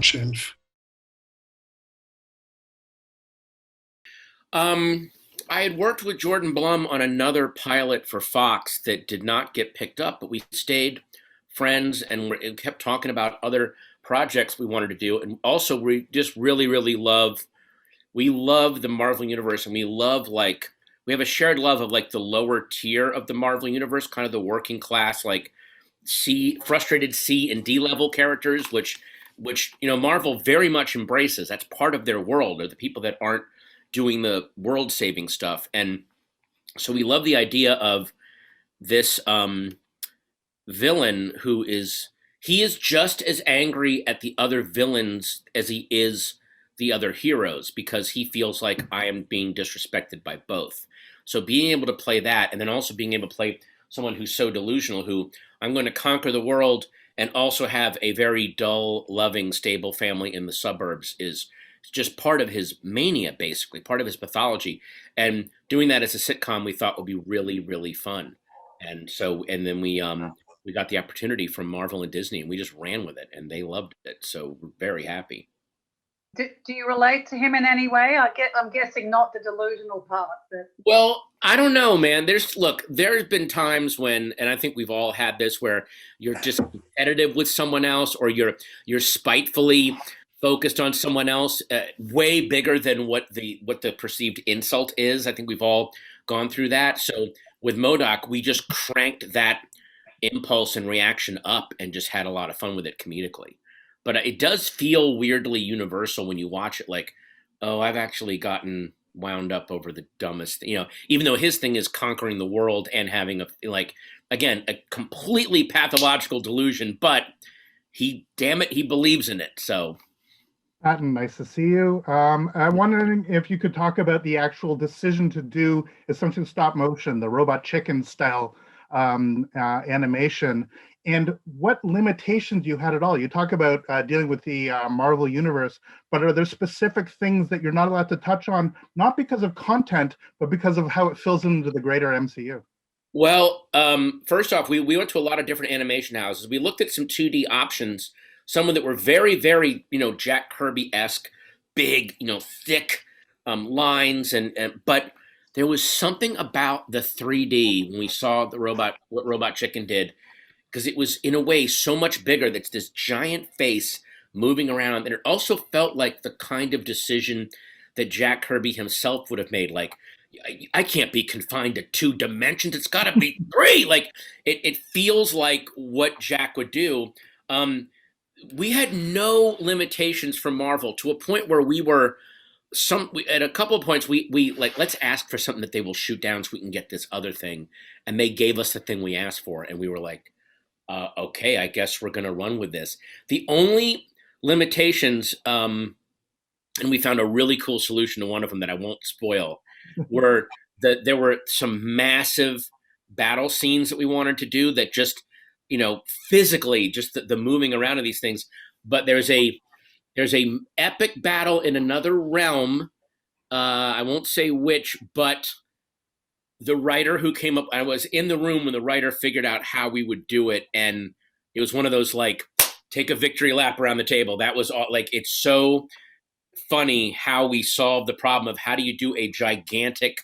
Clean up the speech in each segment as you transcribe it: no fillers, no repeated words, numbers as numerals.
shelf? I had worked with Jordan Blum on another pilot for Fox that did not get picked up, but we stayed friends and kept talking about other projects we wanted to do. And also, we just really, really we love the Marvel Universe, and we have a shared love of like the lower tier of the Marvel Universe, kind of the working class, like frustrated C and D level characters, which Marvel very much embraces. That's part of their world, or the people that aren't doing the world saving stuff. And so we love the idea of this villain he is just as angry at the other villains as he is the other heroes, because he feels like I am being disrespected by both. So being able to play that, and then also being able to play someone who's so delusional, who I'm going to conquer the world and also have a very dull, loving, stable family in the suburbs, is just part of his mania, basically part of his pathology. And doing that as a sitcom, we thought would be really, really fun. And then we got the opportunity from Marvel and Disney, and we just ran with it, and they loved it. So we're very happy. Do you relate to him in any way? I'm guessing not the delusional part, but Well, I don't know, man. There's been times when, and I think we've all had this, where you're just competitive with someone else, or you're spitefully focused on someone else, way bigger than what the perceived insult is. I think we've all gone through that. So with M.O.D.O.K, we just cranked that impulse and reaction up and just had a lot of fun with it comedically. But it does feel weirdly universal when you watch it, like, oh, I've actually gotten wound up over the dumbest, even though his thing is conquering the world and having again, a completely pathological delusion, but damn it, he believes in it. So Patton, nice to see you. I'm wondering if you could talk about the actual decision to do essentially stop motion, the robot chicken style animation, and what limitations you had at all. You talk about dealing with the Marvel Universe, but are there specific things that you're not allowed to touch on, not because of content, but because of how it fills into the greater MCU? Well, first off, we went to a lot of different animation houses. We looked at some 2D options, some that were very, very, Jack Kirby-esque, big, thick lines, but there was something about the 3D when we saw what Robot Chicken did, because it was in a way so much bigger. That's this giant face moving around, and it also felt like the kind of decision that Jack Kirby himself would have made. Like, I can't be confined to 2 dimensions. It's got to be 3. Like, it feels like what Jack would do. We had no limitations from Marvel, to a point where at a couple of points we like, let's ask for something that they will shoot down so we can get this other thing, and they gave us the thing we asked for, and we were like, okay, I guess we're gonna run with this. The only limitations, and we found a really cool solution to one of them that I won't spoil, were that there were some massive battle scenes that we wanted to do that just, physically, just the moving around of these things. But there's a epic battle in another realm. I won't say which, but the writer who came up, I was in the room when the writer figured out how we would do it, and it was one of those, like, take a victory lap around the table. That was all. Like, it's so funny how we solved the problem of how do you do a gigantic,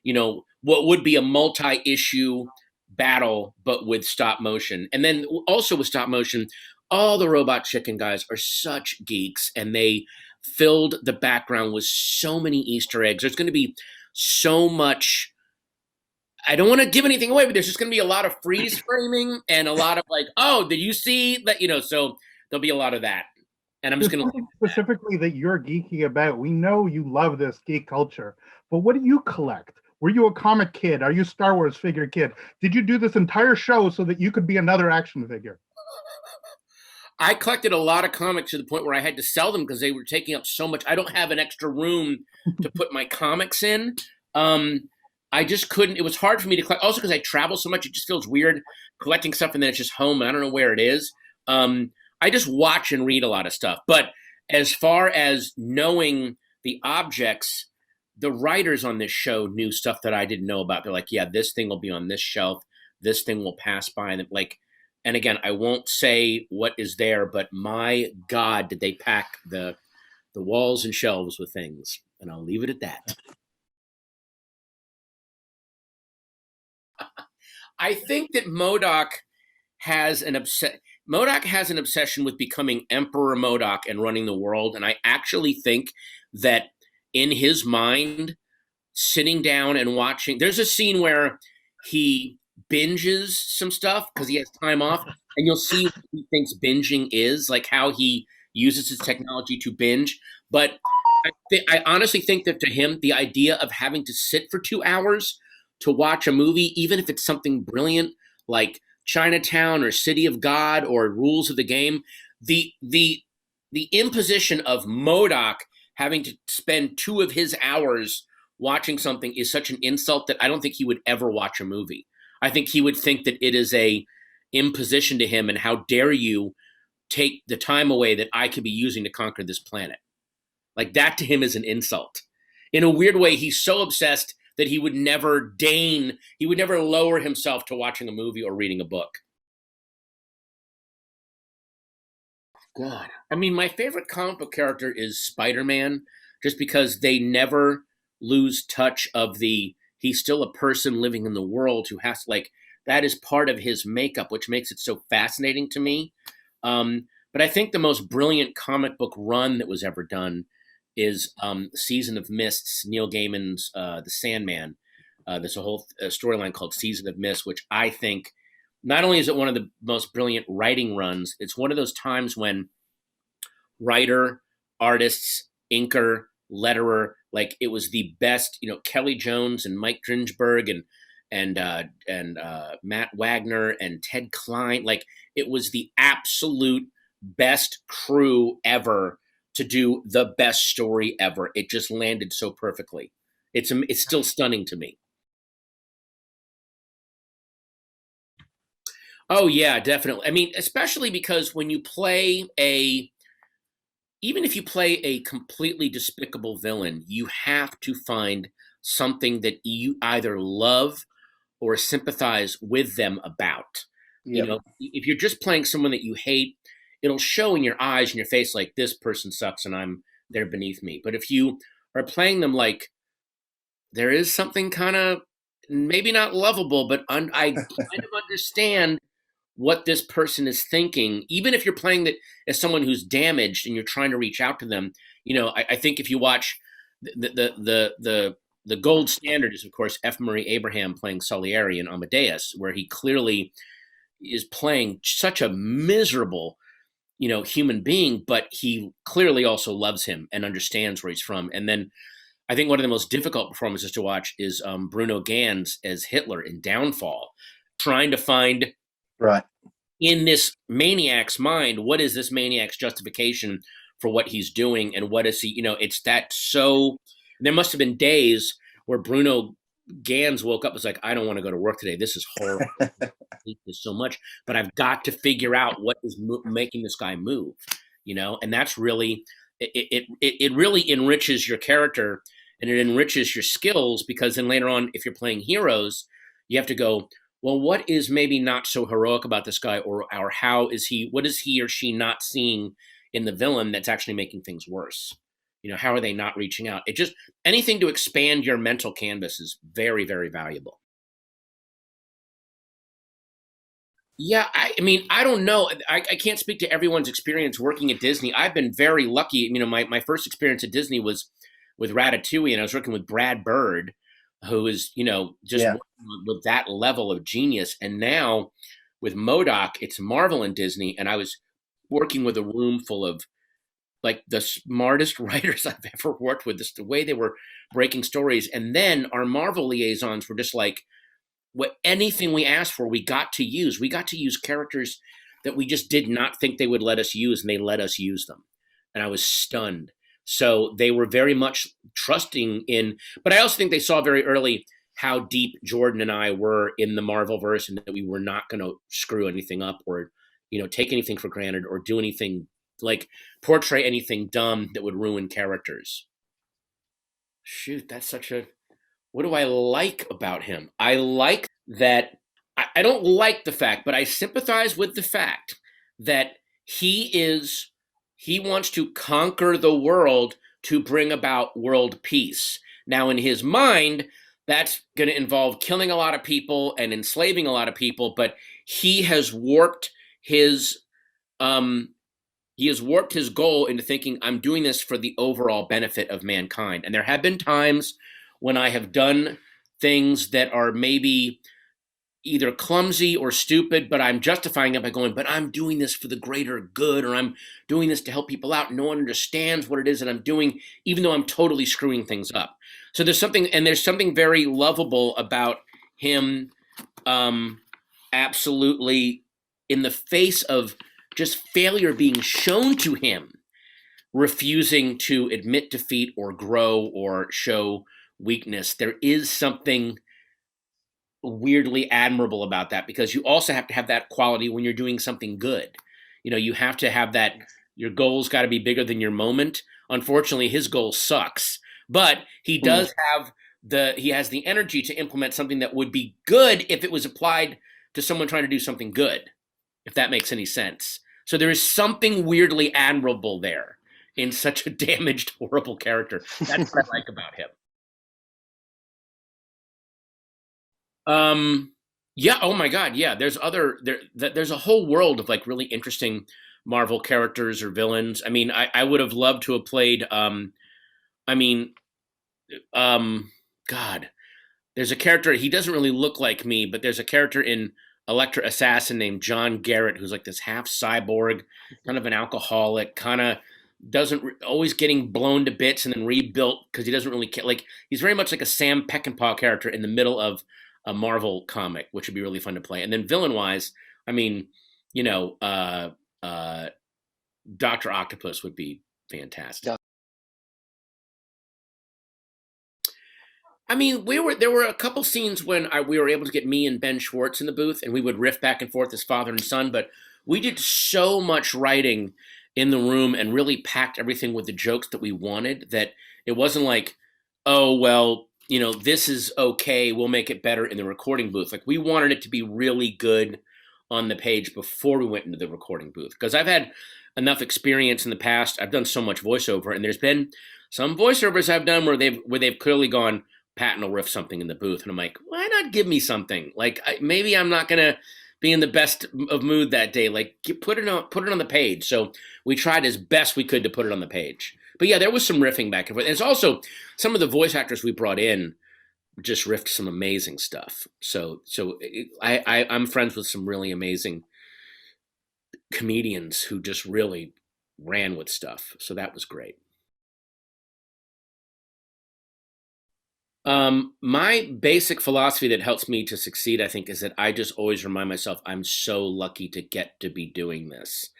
what would be a multi-issue battle, but with stop motion. And then also with stop motion, all the Robot Chicken guys are such geeks, and they filled the background with so many Easter eggs. There's going to be so much. I don't want to give anything away, but there's just going to be a lot of freeze framing and a lot of, like, oh, did you see that? So there'll be a lot of that. And I'm just going to specifically that you're geeky about. We know you love this geek culture, but what do you collect? Were you a comic kid? Are you a Star Wars figure kid? Did you do this entire show so that you could be another action figure? I collected a lot of comics to the point where I had to sell them because they were taking up so much. I don't have an extra room to put my comics in. I just couldn't. It was hard for me to collect. Also, because I travel so much, it just feels weird collecting stuff and then it's just home and I don't know where it is. I just watch and read a lot of stuff. But as far as knowing the objects, the writers on this show knew stuff that I didn't know about. They're like, yeah, this thing will be on this shelf. This thing will pass by. And like, And again, I won't say what is there, but my God, did they pack the walls and shelves with things. And I'll leave it at that. I think that M.O.D.O.K has an obsession with becoming Emperor M.O.D.O.K and running the world. And I actually think that in his mind, sitting down and watching, there's a scene where he binges some stuff because he has time off, and you'll see what he thinks binging is, like how he uses his technology to binge. But I honestly think that to him, the idea of having to sit for 2 hours to watch a movie, even if it's something brilliant like Chinatown or City of God or Rules of the Game, the imposition of M.O.D.O.K having to spend 2 of his hours watching something is such an insult that I don't think he would ever watch a movie. I think he would think that it is a imposition to him, and how dare you take the time away that I could be using to conquer this planet. Like that to him is an insult. In a weird way, he's so obsessed that he would never lower himself to watching a movie or reading a book. God. I mean, my favorite comic book character is Spider-Man, just because they never lose touch of he's still a person living in the world who has like, that is part of his makeup, which makes it so fascinating to me. But I think the most brilliant comic book run that was ever done is Season of Mists, Neil Gaiman's The Sandman. There's a whole storyline called Season of Mist, which I think not only is it one of the most brilliant writing runs, it's one of those times when writer, artists, inker, letterer, like it was the best, Kelly Jones and Mike Dringenberg and Matt Wagner and Ted Klein, like it was the absolute best crew ever to do the best story ever. It just landed so perfectly. It's still stunning to me. Oh yeah, definitely. I mean, especially because when you play even if you play a completely despicable villain, you have to find something that you either love or sympathize with them about. Yep. If you're just playing someone that you hate, it'll show in your eyes and your face like this person sucks and they're beneath me. But if you are playing them like there is something kind of maybe not lovable, but I kind of understand what this person is thinking, even if you're playing that as someone who's damaged and you're trying to reach out to them. I think if you watch the gold standard is of course F. Murray Abraham playing Salieri in Amadeus, where he clearly is playing such a miserable, human being, but he clearly also loves him and understands where he's from. And then I think one of the most difficult performances to watch is Bruno Ganz as Hitler in Downfall, trying to find Right. in this maniac's mind, what is this maniac's justification for what he's doing, and what is he, it's that so there must have been days where Bruno Ganz woke up and was like, I don't want to go to work today. This is horrible. I hate this so much, but I've got to figure out what is making this guy move, and that's really, it really enriches your character and it enriches your skills, because then later on, if you're playing heroes, you have to go, well, what is maybe not so heroic about this guy, or what is he or she not seeing in the villain that's actually making things worse? How are they not reaching out? It just, anything to expand your mental canvas is very, very valuable. Yeah, I mean, I don't know. I can't speak to everyone's experience working at Disney. I've been very lucky. My first experience at Disney was with Ratatouille, and I was working with Brad Bird, who is, just with that level of genius. And now with M.O.D.O.K, it's Marvel and Disney, and I was working with a room full of like the smartest writers I've ever worked with. Just the way they were breaking stories. And then our Marvel liaisons were just like, anything we asked for, we got to use. We got to use characters that we just did not think they would let us use, and they let us use them. And I was stunned. So they were very much trusting in, but I also think they saw very early how deep Jordan and I were in the Marvel verse, and that we were not going to screw anything up or, take anything for granted or do anything like portray anything dumb that would ruin characters. Shoot, that's what do I like about him? I like that I don't like the fact, but I sympathize with the fact that he wants to conquer the world to bring about world peace. Now, in his mind, that's going to involve killing a lot of people and enslaving a lot of people, but he has warped his um, goal into thinking, I'm doing this for the overall benefit of mankind. And there have been times when I have done things that are maybe either clumsy or stupid, but I'm justifying it by going, but I'm doing this for the greater good, or I'm doing this to help people out. No one understands what it is that I'm doing, even though I'm totally screwing things up. So there's something very lovable about him, absolutely, in the face of just failure being shown to him, refusing to admit defeat or grow or show weakness. There is something weirdly admirable about that, because you also have to have that quality when you're doing something good. You have to have that. Your goal's got to be bigger than your moment. Unfortunately, his goal sucks, but he does have he has the energy to implement something that would be good if it was applied to someone trying to do something good, if that makes any sense. So there is something weirdly admirable there in such a damaged, horrible character. That's what I like about him. Yeah. Oh my God. Yeah. There's a whole world of like really interesting Marvel characters or villains. I mean, I would have loved to have played. I mean, God. There's a character. He doesn't really look like me, but there's a character in Electra Assassin named John Garrett, who's like this half cyborg, kind of an alcoholic, kind of doesn't always getting blown to bits and then rebuilt because he doesn't really care. Like, he's very much like a Sam Peckinpah character in the middle of a Marvel comic, which would be really fun to play. And then villain wise, I mean, Dr. Octopus would be fantastic. Yeah. I mean, there were a couple scenes when we were able to get me and Ben Schwartz in the booth, and we would riff back and forth as father and son, but we did so much writing in the room and really packed everything with the jokes that we wanted, that it wasn't like, oh, well, this is okay, we'll make it better in the recording booth. Like, we wanted it to be really good on the page before we went into the recording booth. Because I've had enough experience in the past. I've done so much voiceover, and there's been some voiceovers I've done where they've clearly gone, Patton will riff something in the booth, and I'm like, why not give me something? Like, maybe I'm not gonna be in the best of mood that day. Like, put it on the page. So we tried as best we could to put it on the page. But yeah, there was some riffing back and forth. And it's also some of the voice actors we brought in just riffed some amazing stuff. So I'm friends with some really amazing comedians who just really ran with stuff. So that was great. My basic philosophy that helps me to succeed, I think, is that I just always remind myself I'm so lucky to get to be doing this.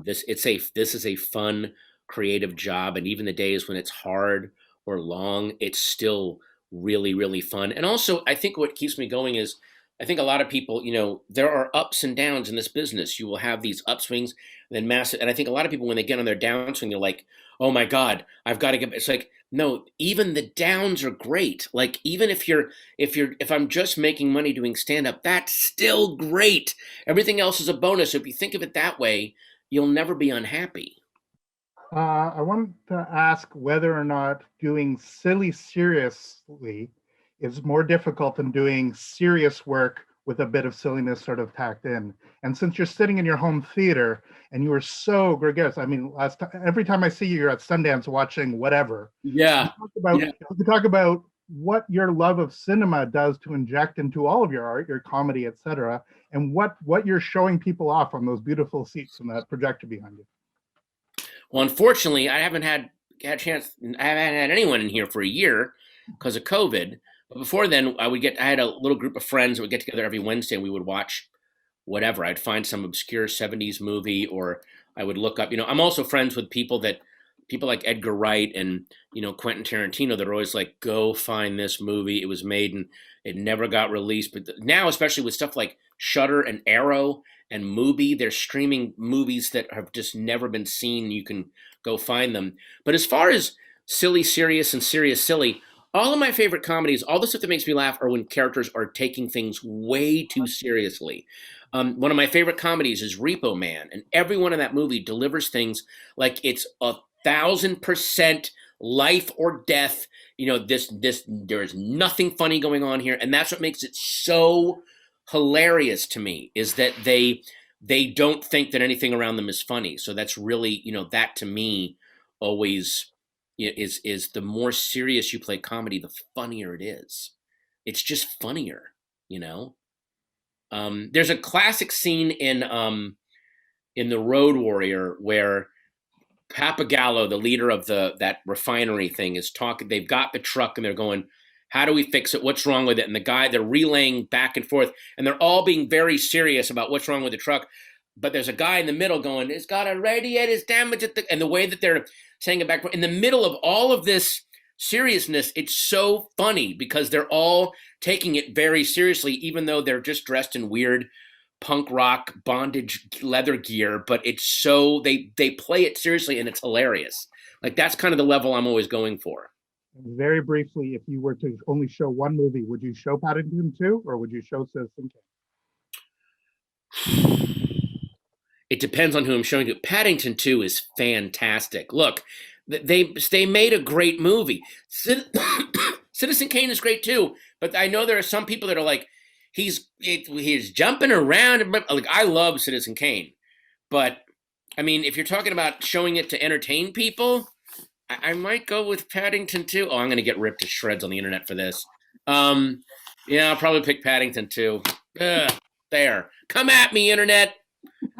This is a fun, creative job, and even the days when it's hard or long, it's still really, really fun. And also, I think what keeps me going is, I think a lot of people, there are ups and downs in this business. You will have these upswings, and then massive. And I think a lot of people, when they get on their downswing, they're like, oh my God, I've got to get. It's like, no, even the downs are great. Like, even if I'm just making money doing stand up, that's still great. Everything else is a bonus. So if you think of it that way, you'll never be unhappy. I wanted to ask whether or not doing silly seriously is more difficult than doing serious work with a bit of silliness sort of tacked in. And since you're sitting in your home theater and you were so gregarious, I mean, every time I see you, you're at Sundance watching whatever. Yeah. You talk about what your love of cinema does to inject into all of your art, your comedy, etc., and what you're showing people off on those beautiful seats and that projector behind you. Well, unfortunately, I haven't had a chance. I haven't had anyone in here for a year because of COVID. But before then, I had a little group of friends that would get together every Wednesday, and we would watch whatever. I'd find some obscure 70s movie, or I would look up, I'm also friends with people like Edgar Wright and, Quentin Tarantino that are always like, go find this movie. It was made and it never got released. But now, especially with stuff like Shudder and Arrow and Mubi, they're streaming movies that have just never been seen. You can go find them. But as far as silly, serious, and serious, silly, all of my favorite comedies, all the stuff that makes me laugh, are when characters are taking things way too seriously. One of my favorite comedies is Repo Man, and everyone in that movie delivers things like it's 1,000% life or death. You know, there is nothing funny going on here, and that's what makes it so hilarious to me. Is that they don't think that anything around them is funny. So that's really, that to me always is the more serious you play comedy, the funnier it is. It's just funnier, you know. There's a classic scene in the Road Warrior where Papagallo, the leader of that refinery thing, is talking. They've got the truck and they're going, "How do we fix it? What's wrong with it?" And they're relaying back and forth, and they're all being very serious about what's wrong with the truck. But there's a guy in the middle going, "It's got a radiator's damage," and the way that they're saying it back in the middle of all of this seriousness, it's so funny because they're all taking it very seriously, even though they're just dressed in weird punk rock bondage leather gear. But it's so they play it seriously, and it's hilarious. Like that's kind of the level I'm always going for. Very briefly, if you were to only show one movie, would you show Paddington 2 or would you show Citizen Kane? It depends on who I'm showing you. Paddington 2 is fantastic. Look, they made a great movie. Citizen Kane is great too, but I know there are some people that are like, he's jumping around. Like I love Citizen Kane, but I mean, if you're talking about showing it to entertain people, I might go with Paddington 2. Oh, I'm going to get ripped to shreds on the internet for this. Yeah, I'll probably pick Paddington 2. There. Come at me, internet.